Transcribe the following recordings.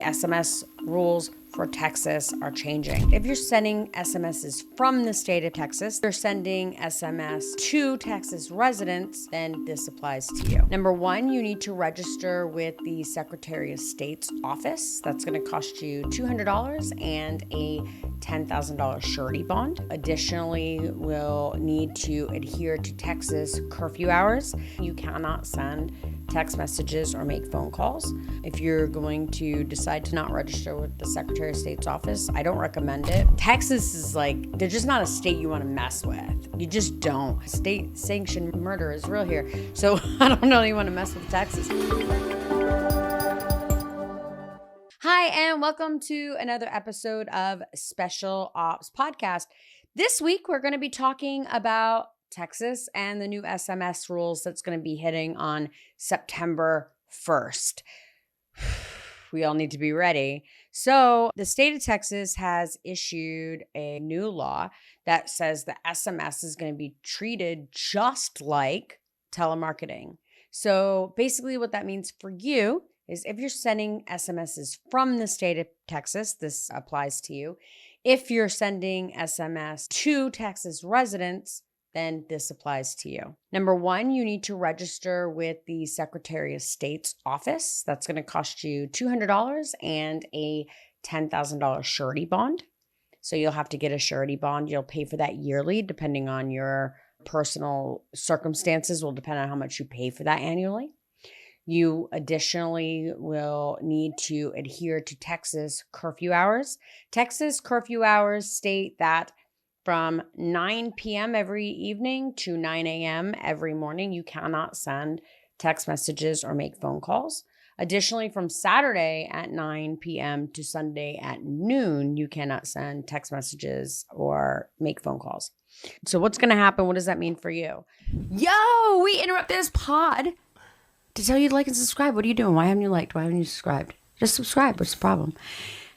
SMS rules for Texas are changing. If you're sending SMSs from the state of Texas, you're sending SMS to Texas residents, then this applies to you. Number one, you need to register with the Secretary of State's office. That's going to cost you $200 and a $10,000 surety bond. Additionally, we'll need to adhere to Texas curfew hours. You cannot send text messages or make phone calls. If you're going to decide to not register with the Secretary of State's office, I don't recommend it. Texas is they're just not a state you want to mess with. You just don't. State sanctioned murder is real here. So I don't know you want to mess with Texas. Hi, and welcome to another episode of Special Ops Podcast. This week, we're going to be talking about Texas and the new SMS rules that's going to be hitting on September 1st. We all need to be ready. So the state of Texas has issued a new law that says the SMS is going to be treated just like telemarketing. So basically what that means for you is if you're sending SMSs from the state of Texas, this applies to you. If you're sending SMS to Texas residents, then this applies to you. Number one, you need to register with the Secretary of State's office. That's going to cost you $200 and a $10,000 surety bond. So you'll have to get a surety bond. You'll pay for that yearly, depending on your personal circumstances, will depend on how much you pay for that annually. You additionally will need to adhere to Texas curfew hours. Texas curfew hours state that from 9 p.m. every evening to 9 a.m. every morning, you cannot send text messages or make phone calls. Additionally, from Saturday at 9 p.m. to Sunday at noon, you cannot send text messages or make phone calls. So what's going to happen? What does that mean for you? Yo, we interrupt this pod to tell you to like and subscribe. What are you doing? Why haven't you liked? Why haven't you subscribed? Just subscribe. What's the problem?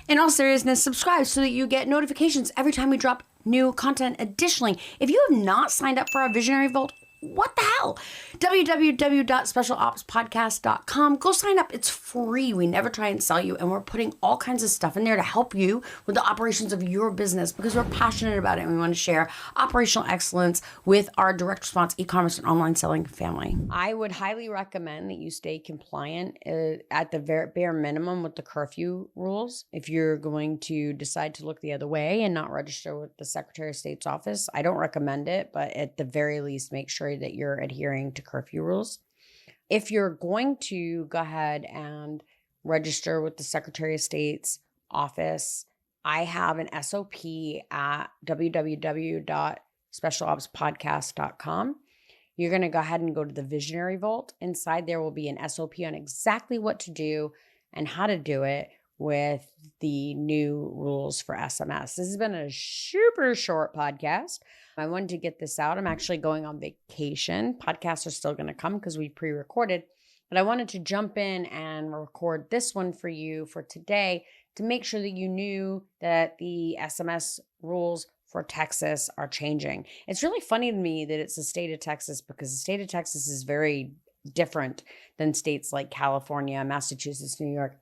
In all seriousness, subscribe so that you get notifications every time we drop new content. Additionally, if you have not signed up for our Visionary Vault, what the hell? www.specialopspodcast.com. Go sign up. It's free. We never try and sell you, and we're putting all kinds of stuff in there to help you with the operations of your business because we're passionate about it and we want to share operational excellence with our direct response e-commerce and online selling family. I would highly recommend that you stay compliant at the bare minimum with the curfew rules. If you're going to decide to look the other way and not register with the Secretary of State's office, I don't recommend it, but at the very least, make sure that you're adhering to curfew rules. If you're going to go ahead and register with the Secretary of State's office, I have an SOP at www.specialopspodcast.com. You're going to go ahead and go to the Visionary Vault. Inside there will be an SOP on exactly what to do and how to do it with the new rules for SMS. This has been a super short podcast. I wanted to get this out. I'm actually going on vacation. Podcasts are still going to come because we pre-recorded, but I wanted to jump in and record this one for you for today to make sure that you knew that the SMS rules for Texas are changing. It's really funny to me that it's the state of Texas because the state of Texas is very different than states like California, Massachusetts, New York.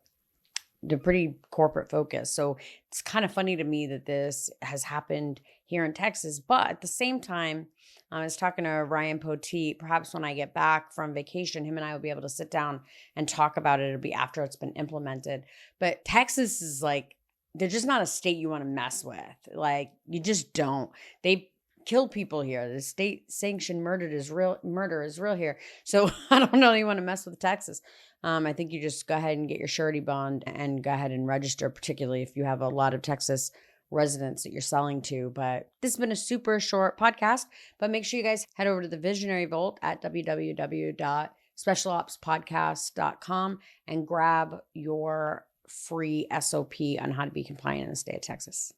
They're pretty corporate focused. So it's kind of funny to me that this has happened here in Texas. But at the same time, I was talking to Ryan Poteet. Perhaps when I get back from vacation, him and I will be able to sit down and talk about it. It'll be after it's been implemented. But Texas is they're just not a state you want to mess with. You just don't. They kill people here. The state sanctioned murder is real here. So I don't know you want to mess with Texas. I think you just go ahead and get your surety bond and go ahead and register, particularly if you have a lot of Texas residents that you're selling to. But this has been a super short podcast, but make sure you guys head over to the Visionary Vault at www.specialopspodcast.com and grab your free SOP on how to be compliant in the state of Texas.